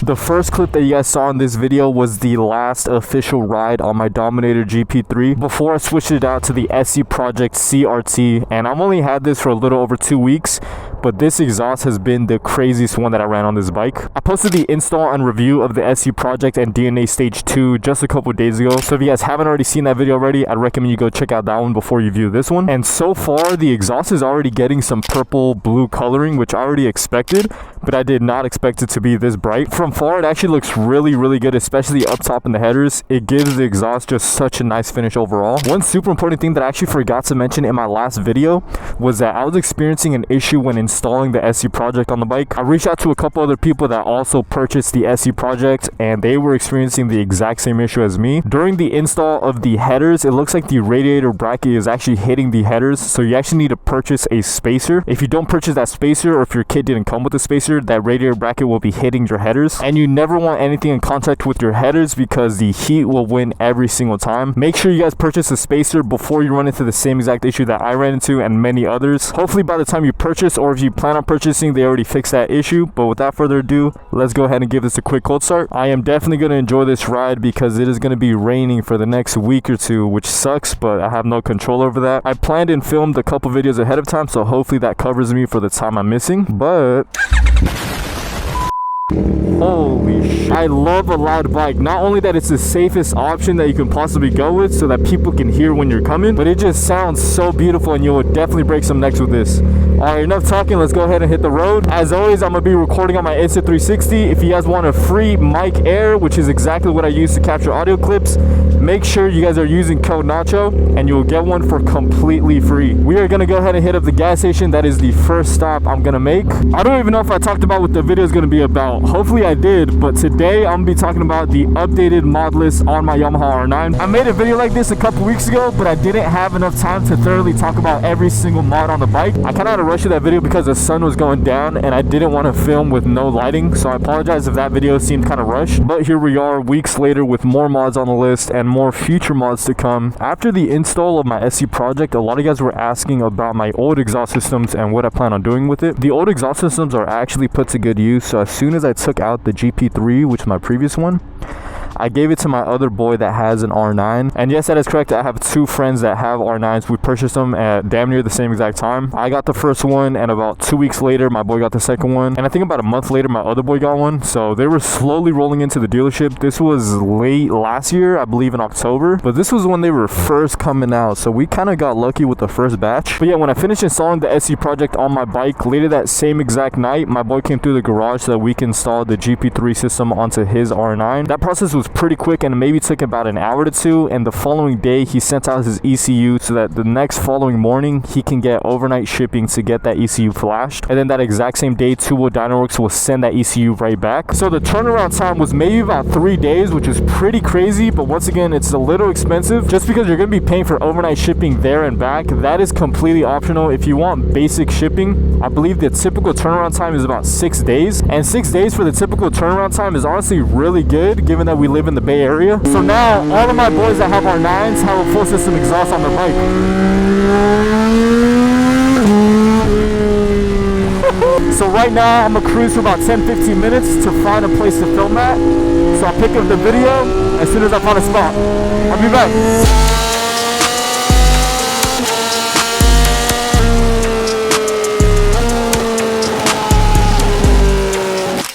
The first clip that you guys saw in this video was the last official ride on my Dominator GP3 before I switched it out to the SC Project CRT, and I've only had this for a little over 2 weeks, but this exhaust has been the craziest one that I ran on this bike. I posted the install and review of the SC Project and DNA Stage 2 just a couple days ago, so if you guys haven't already seen that video already, I'd recommend you go check out that one before you view this one. And so far, the exhaust is already getting some purple blue coloring, which I already expected, but I did not expect it to be this bright. From far, it actually looks really good, especially up top in the headers. It gives the exhaust just such a nice finish overall. One super important thing that I actually forgot to mention in my last video was that I was experiencing an issue when installing the SC Project on the bike. I reached out to a couple other people that also purchased the SC Project, and they were experiencing the exact same issue as me. During the install of the headers, it looks like the radiator bracket is actually hitting the headers, so you actually need to purchase a spacer. If you don't purchase that spacer, or if your kit didn't come with a spacer, that radiator bracket will be hitting your headers, and you never want anything in contact with your headers because the heat will win every single time. Make sure you guys purchase a spacer before you run into the same exact issue that I ran into and many others. Hopefully by the time you purchase, or if you plan on purchasing, they already fixed that issue. But without further ado, let's go ahead and give this a quick cold start. I am definitely going to enjoy this ride because it is going to be raining for the next week or two, which sucks, but I have no control over that. I planned and filmed a couple videos ahead of time, so hopefully that covers me for the time I'm missing. But holy shit, I love a loud bike. Not only that it's the safest option that you can possibly go with so that people can hear when you're coming, but it just sounds so beautiful, and you will definitely break some necks with this. Alright, enough talking, let's go ahead and hit the road. As always, I'm going to be recording on my Insta360. If you guys want a free mic air, which is exactly what I use to capture audio clips, make sure you guys are using code Nacho and you will get one for completely free. We are going to go ahead and hit up the gas station. That is the first stop I'm going to make. I don't even know if I talked about what the video is going to be about. Hopefully I did, but today I'm going to be talking about the updated mod list on my Yamaha R9. I made a video like this a couple weeks ago, but I didn't have enough time to thoroughly talk about every single mod on the bike. I kind of had to rush to that video because the sun was going down and I didn't want to film with no lighting, so I apologize if that video seemed kind of rushed. But here we are weeks later with more mods on the list and more future mods to come. After the install of my SC Project, a lot of you guys were asking about my old exhaust systems and what I plan on doing with it. The old exhaust systems are actually put to good use, so as soon as I took out the GP3, which is my previous one, I gave it to my other boy that has an R9. And yes, that is correct, I have two friends that have R9s. We purchased them at damn near the same exact time. I got the first one, and about 2 weeks later my boy got the second one, and I think about a month later my other boy got one. So they were slowly rolling into the dealership. This was late last year, I believe in October, but this was when they were first coming out, so we kind of got lucky with the first batch. But yeah, when I finished installing the SC Project on my bike later that same exact night, my boy came through the garage so that we can install the GP3 system onto his R9. That process was pretty quick and maybe took about an hour to two, and the following day he sent out his ECU so that the next following morning he can get overnight shipping to get that ECU flashed, and then that exact same day Two Wheel Dynoworks will send that ECU right back. So the turnaround time was maybe about 3 days, which is pretty crazy, but once again it's a little expensive just because you're going to be paying for overnight shipping there and back. That is completely optional. If you want basic shipping, I believe the typical turnaround time is about 6 days, and 6 days for the typical turnaround time is honestly really good given that we live in the Bay Area. So now all of my boys that have R9s have a full system exhaust on their bike. So right now I'm gonna cruise for about 10-15 minutes to find a place to film at. So I'll pick up the video as soon as I find a spot. I'll be back.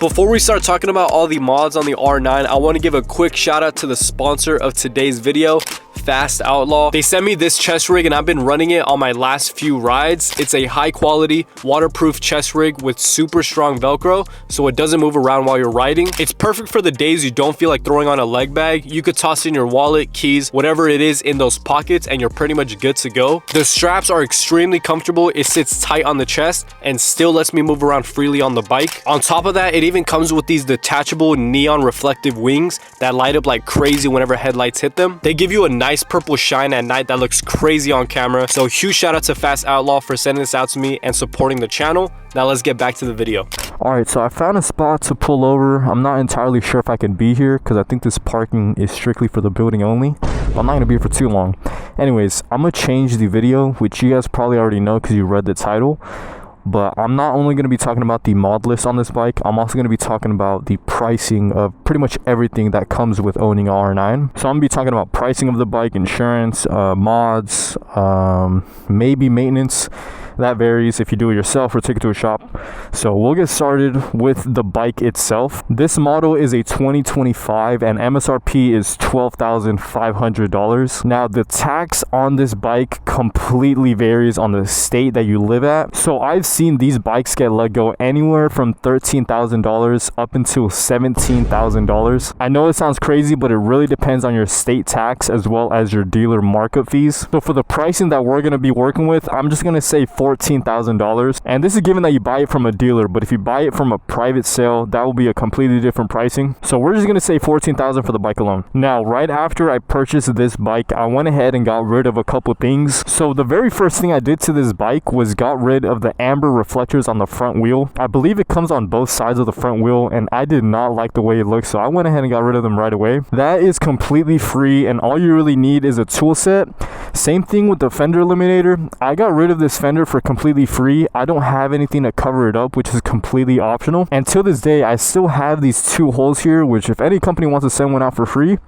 Before we start talking about all the mods on the R9, I want to give a quick shout out to the sponsor of today's video, Fast Outlaw. They sent me this chest rig and I've been running it on my last few rides. It's a high quality waterproof chest rig with super strong Velcro so it doesn't move around while you're riding. It's perfect for the days you don't feel like throwing on a leg bag. You could toss in your wallet, keys, whatever it is in those pockets and you're pretty much good to go. The straps are extremely comfortable. It sits tight on the chest and still lets me move around freely on the bike. On top of that, it even comes with these detachable neon reflective wings that light up like crazy whenever headlights hit them. They give you a nice purple shine at night that looks crazy on camera. So huge shout out to Fast Outlaw for sending this out to me and supporting the channel. Now let's get back to the video. Alright, so I found a spot to pull over. I'm not entirely sure if I can be here because I think this parking is strictly for the building only. I'm not going to be here for too long. Anyways, I'm going to change the video, which you guys probably already know because you read the title. But I'm not only going to be talking about the mod list on this bike, I'm also going to be talking about the pricing of pretty much everything that comes with owning a R9. So I'm going to be talking about pricing of the bike, insurance, mods, maybe maintenance. That varies if you do it yourself or take it to a shop. So we'll get started with the bike itself. This model is a 2025 and MSRP is $12,500. Now the tax on this bike completely varies on the state that you live at. So I've seen these bikes get let go anywhere from $13,000 up until $17,000. I know it sounds crazy, but it really depends on your state tax as well as your dealer markup fees. So for the pricing that we're going to be working with, I'm just going to say $14,000, and this is given that you buy it from a dealer. But if you buy it from a private sale, that will be a completely different pricing. So we're just going to say $14,000 for the bike alone. Now, right after I purchased this bike, I went ahead and got rid of a couple things. So the very first thing I did to this bike was got rid of the amber reflectors on the front wheel. I believe it comes on both sides of the front wheel, and I did not like the way it looks, so I went ahead and got rid of them right away. That is completely free, and all you really need is a tool set. Same thing with the fender eliminator. I got rid of this fender for completely free. I don't have anything to cover it up, which is completely optional. And till this day, I still have these 2 holes here, which if any company wants to send one out for free,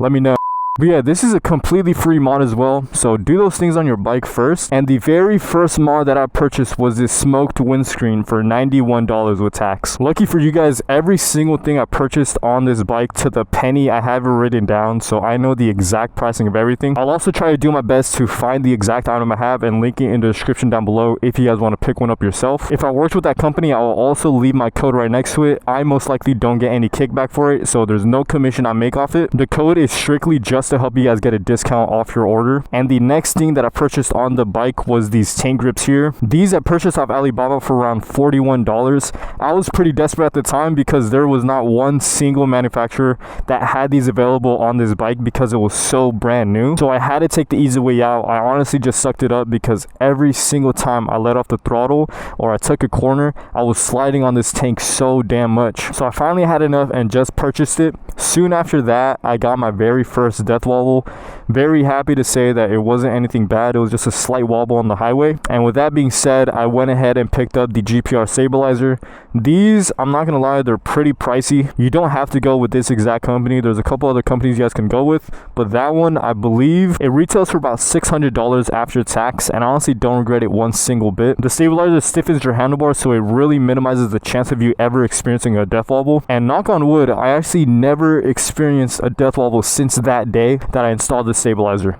let me know. But yeah, this is a completely free mod as well, so do those things on your bike first. And the very first mod that I purchased was this smoked windscreen for $91 with tax. Lucky for you guys, every single thing I purchased on this bike to the penny, I have it written down, so I know the exact pricing of everything. I'll also try to do my best to find the exact item I have and link it in the description down below if you guys want to pick one up yourself. If I worked with that company, I will also leave my code right next to it. I most likely don't get any kickback for it, so there's no commission I make off it. The code is strictly just to help you guys get a discount off your order. And the next thing that I purchased on the bike was these tank grips here. These I purchased off Alibaba for around $41. I was pretty desperate at the time because there was not one single manufacturer that had these available on this bike because it was so brand new. So I had to take the easy way out. I honestly just sucked it up because every single time I let off the throttle or I took a corner, I was sliding on this tank so damn much. So I finally had enough and just purchased it. Soon after that, I got my very first death wobble. Very happy to say that it wasn't anything bad. It was just a slight wobble on the highway. And with that being said, I went ahead and picked up the GPR stabilizer. These, I'm not gonna lie, they're pretty pricey. You don't have to go with this exact company. There's a couple other companies you guys can go with, but that one, I believe it retails for about $600 after tax, and I honestly don't regret it one single bit. The stabilizer stiffens your handlebars, so it really minimizes the chance of you ever experiencing a death wobble. And knock on wood, I actually never experienced a death wobble since that day that I installed the stabilizer.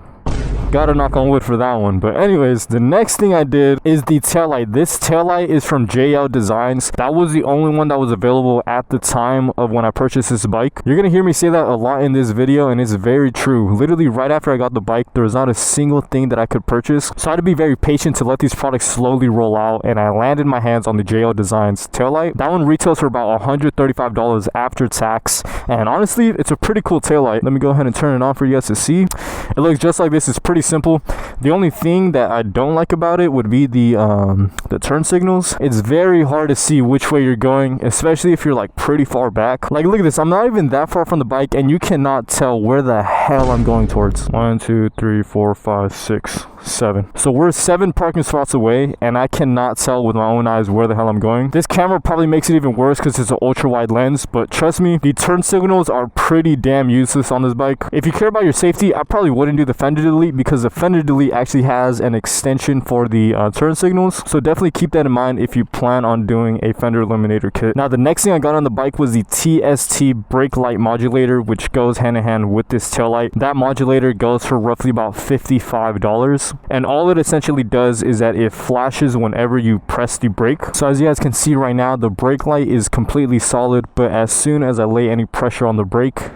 Gotta knock on wood for that one. But anyways, the next thing I did is the taillight. This taillight is from JL Designs. That was the only one that was available at the time of when I purchased this bike. You're gonna hear me say that a lot in this video, and it's very true. Literally right after I got the bike, there was not a single thing that I could purchase. So I had to be very patient to let these products slowly roll out, and I landed my hands on the JL Designs taillight. That one retails for about $135 after tax, and honestly, it's a pretty cool taillight. Let me go ahead and turn it on for you guys to see. It looks just like this. It's pretty simple. The only thing that I don't like about it would be the turn signals. It's very hard to see which way you're going, especially if you're like pretty far back. Like, look at this. I'm not even that far from the bike, and you cannot tell where the hell I'm going towards. 1, 2, 3, 4, 5, 6, 7. So we're 7 parking spots away, and I cannot tell with my own eyes where the hell I'm going. This camera probably makes it even worse because it's an ultra wide lens, but trust me, the turn signals are pretty damn useless on this bike. If you care about your safety, I probably wouldn't do the fender delete because the fender delete actually has an extension for the turn signals. So definitely keep that in mind if you plan on doing a fender eliminator kit. Now the next thing I got on the bike was the TST brake light modulator, which goes hand in hand with this taillight. That modulator goes for roughly about $55. And all it essentially does is that it flashes whenever you press the brake. So as you guys can see right now, the brake light is completely solid, but as soon as I lay any pressure on the brake,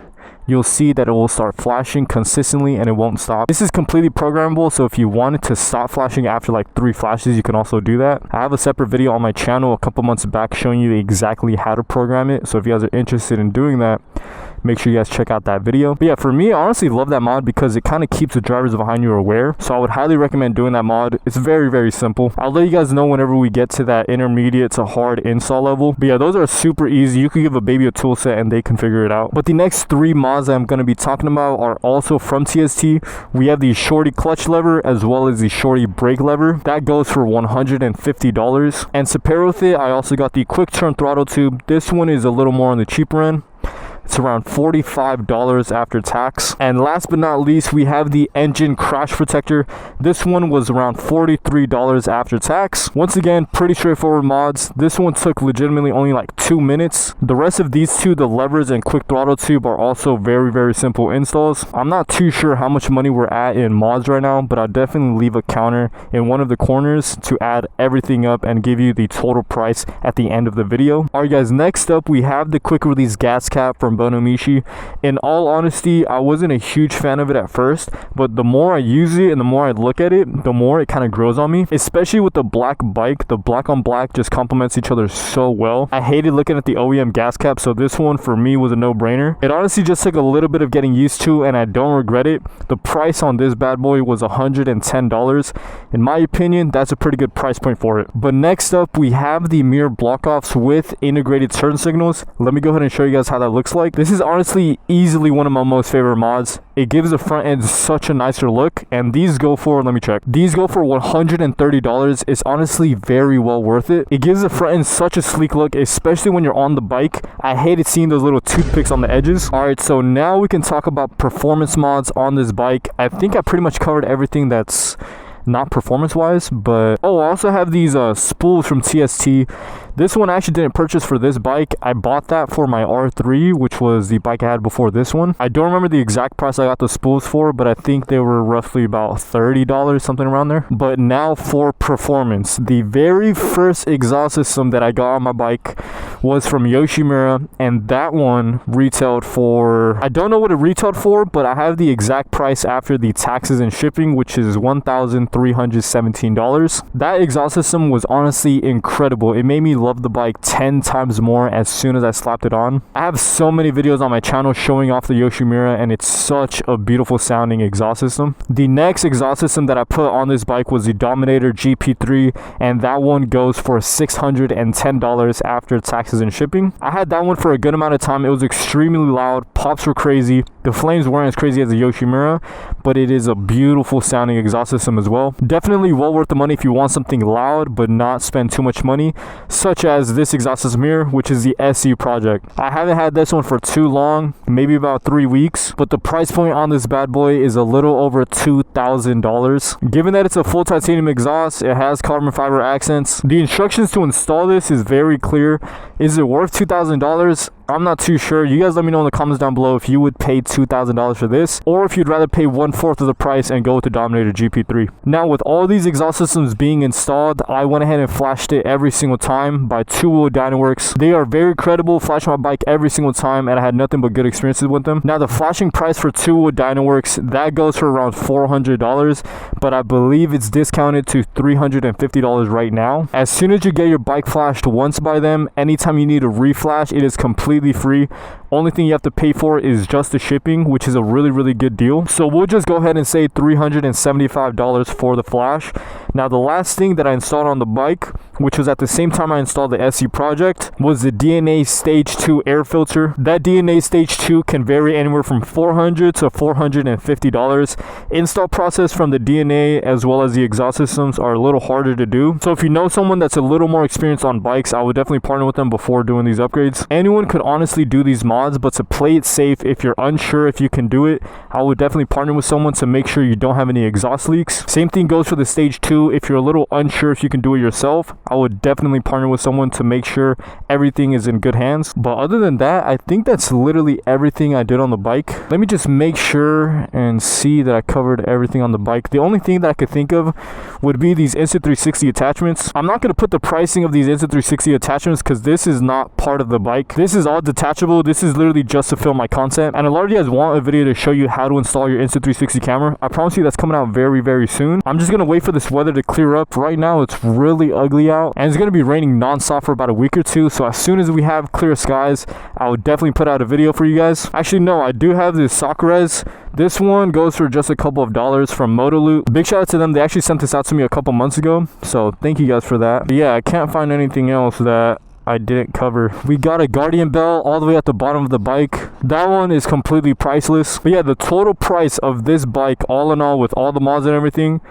you'll see that it will start flashing consistently and it won't stop. This is completely programmable, so if you wanted to stop flashing after like 3 flashes, you can also do that. I have a separate video on my channel a couple months back showing you exactly how to program it, so if you guys are interested in doing that, make sure you guys check out that video. But yeah, for me, I honestly love that mod because it kind of keeps the drivers behind you aware. So I would highly recommend doing that mod. It's very, very simple. I'll let you guys know whenever we get to that intermediate to hard install level. But yeah, those are super easy. You can give a baby a tool set and they can figure it out. But the next 3 mods that I'm going to be talking about are also from TST. We have the shorty clutch lever as well as the shorty brake lever. That goes for $150. And to pair with it, I also got the quick turn throttle tube. This one is a little more on the cheaper end. It's around $45 after tax. And last but not least, we have the engine crash protector. This one was around $43 after tax. Once again, pretty straightforward mods. This one took legitimately only like 2 minutes. The rest of these two, the levers and quick throttle tube, are also very, very simple installs. I'm not too sure how much money we're at in mods right now, but I'll definitely leave a counter in one of the corners to add everything up and give you the total price at the end of the video. Alright guys, next up we have the quick release gas cap from Bonomichi. In all honesty, I wasn't a huge fan of it at first, but the more I use it and the more I look at it, the more it kind of grows on me, especially with the black bike. The black on black just complements each other so well. I hated looking at the OEM gas cap, so this one for me was a no-brainer. It honestly just took a little bit of getting used to and I don't regret it. The price on this bad boy was $110. In my opinion, that's a pretty good price point for it. But next up, we have the mirror block-offs with integrated turn signals. Let me go ahead and show you guys how that looks like. This is honestly easily one of my most favorite mods. It gives the front end such a nicer look, and these go for, let me check, these go for $130. It's honestly very well worth it. It gives the front end such a sleek look, especially when you're on the bike. I hated seeing those little toothpicks on the edges. Alright, so now we can talk about performance mods on this bike. I think I pretty much covered everything that's not performance wise, but I also have these spools from TST. This one I actually didn't purchase for this bike. I bought that for my R3, which was the bike I had before this one. I don't remember the exact price I got the spools for, but I think they were roughly about $30, something around there. But now for performance, the very first exhaust system that I got on my bike was from Yoshimura, and that one retailed for, I don't know what it retailed for, but I have the exact price after the taxes and shipping, which is $1,317. That exhaust system was honestly incredible. It made me love the bike 10 times more as soon as I slapped it on. I have so many videos on my channel showing off the Yoshimura, and it's such a beautiful sounding exhaust system. The next exhaust system that I put on this bike was the Dominator GP3, and that one goes for $610 after taxes and shipping. I had that one for a good amount of time. It was extremely loud, pops were crazy, the flames weren't as crazy as the Yoshimura, but it is a beautiful sounding exhaust system as well. Definitely well worth the money if you want something loud but not spend too much money, such as this exhaust system here, which is the SE project. I haven't had this one for too long, maybe about 3 weeks, but the price point on this bad boy is a little over $2,000. Given that it's a full titanium exhaust, it has carbon fiber accents. The instructions to install this is very clear. Is it worth $2,000? I'm not too sure. You guys let me know in the comments down below if you would pay $2,000 for this, or if you'd rather pay 1/4 of the price and go with the Dominator GP3. Now, with all these exhaust systems being installed, I went ahead and flashed it every single time by Two Wheel Dynaworks. They are very credible, flash my bike every single time, and I had nothing but good experiences with them. Now, the flashing price for Two Wheel Dynaworks, that goes for around $400, but I believe it's discounted to $350 right now. As soon as you get your bike flashed once by them, anytime you need a reflash, it is completely free. Only thing you have to pay for is just the shipping, which is a really, really good deal. So we'll just go ahead and say $375 for the flash. Now, the last thing that I installed on the bike, which was at the same time I installed the SE project, was the DNA Stage 2 air filter. That DNA Stage 2 can vary anywhere from $400 to $450. Install process from the DNA as well as the exhaust systems are a little harder to do. So if you know someone that's a little more experienced on bikes, I would definitely partner with them before doing these upgrades. Anyone could honestly do these mods, but to play it safe, if you're unsure if you can do it, I would definitely partner with someone to make sure you don't have any exhaust leaks. Same thing goes for the Stage 2. If you're a little unsure if you can do it yourself, I would definitely partner with someone to make sure everything is in good hands. But other than that, I think that's literally everything I did on the bike. Let me just make sure and see that I covered everything on the bike. The only thing that I could think of would be these Insta360 attachments. I'm not going to put the pricing of these Insta360 attachments because this is not part of the bike. This is all detachable. This is literally just to film my content, and a lot of you guys want a video to show you how to install your Insta360 camera. I promise you that's coming out very, very soon. I'm just gonna wait for this weather to clear up. Right now it's really ugly out. out, and it's going to be raining non-stop for about a week or two. So as soon as we have clear skies, I will definitely put out a video for you guys. Actually, no, I do have this Sakuras. This one goes for just a couple of dollars from Motoloop. Big shout out to them. They actually sent this out to me a couple months ago, so thank you guys for that. But yeah, I can't find anything else that I didn't cover. We got a Guardian bell all the way at the bottom of the bike. That one is completely priceless. But yeah, the total price of this bike, all in all, with all the mods and everything,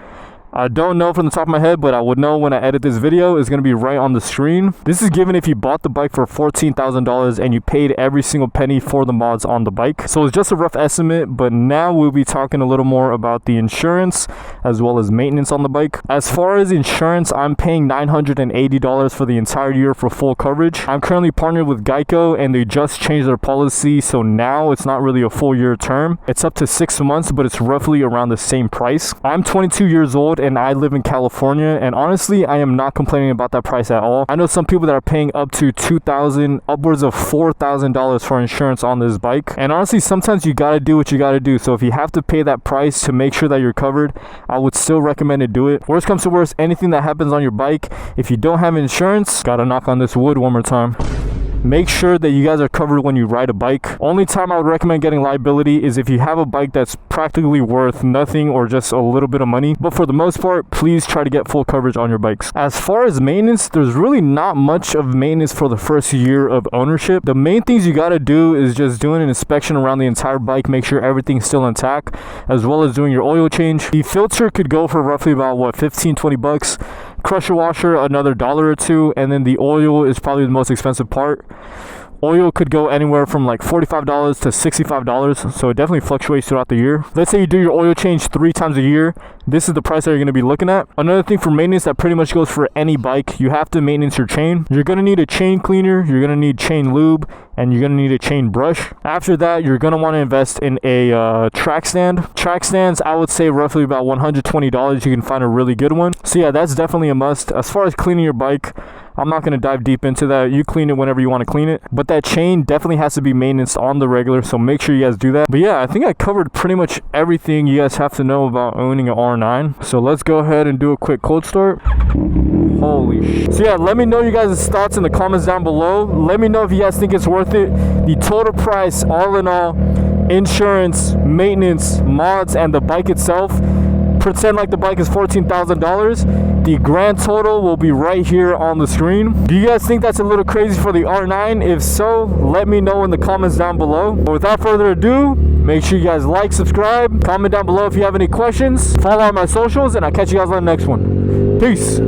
I don't know from the top of my head, but I would know when I edit this video. Is going to be right on the screen. This is given if you bought the bike for $14,000 and you paid every single penny for the mods on the bike. So it's just a rough estimate, but now we'll be talking a little more about the insurance as well as maintenance on the bike. As far as insurance, I'm paying $980 for the entire year for full coverage. I'm currently partnered with Geico, and they just changed their policy, so now it's not really a full year term. It's up to 6 months, but it's roughly around the same price. I'm 22 years old and I live in California, and honestly, I am not complaining about that price at all. I know some people that are paying up to $2,000, upwards of $4,000 for insurance on this bike, and honestly, sometimes you gotta do what you gotta do. So if you have to pay that price to make sure that you're covered, I would still recommend to do it. Worst comes to worst, anything that happens on your bike, if you don't have insurance, gotta knock on this wood one more time, make sure that you guys are covered when you ride a bike. Only time I would recommend getting liability is if you have a bike that's practically worth nothing or just a little bit of money. But for the most part, please try to get full coverage on your bikes. As far as maintenance, there's really not much of maintenance for the first year of ownership. The main things you got to do is just doing an inspection around the entire bike, make sure everything's still intact, as well as doing your oil change. The filter could go for roughly about what, 15-20 bucks. Pressure washer, another $1 or $2, and then the oil is probably the most expensive part. Oil could go anywhere from like $45 to $65, so it definitely fluctuates throughout the year. Let's say you do your oil change 3 times a year. This is the price that you're going to be looking at. Another thing for maintenance that pretty much goes for any bike, you have to maintenance your chain. You're going to need a chain cleaner, you're going to need chain lube, and you're going to need a chain brush. After that, you're going to want to invest in a track stand. Track stands, I would say roughly about $120. You can find a really good one. So yeah, that's definitely a must. As far as cleaning your bike, I'm not going to dive deep into that. You clean it whenever you want to clean it. But that chain definitely has to be maintained on the regular, so make sure you guys do that. But yeah, I think I covered pretty much everything you guys have to know about owning an R9. So let's go ahead and do a quick cold start. Holy shit. So yeah, let me know you guys' thoughts in the comments down below. Let me know if you guys think it's worth it. The total price, all in all, insurance, maintenance, mods, and the bike itself. Pretend like the bike is $14,000. The grand total will be right here on the screen. Do you guys think that's a little crazy for the R9? If so, let me know in the comments down below. But without further ado, make sure you guys like, subscribe, comment down below if you have any questions, follow on my socials, and I'll catch you guys on the next one. Peace.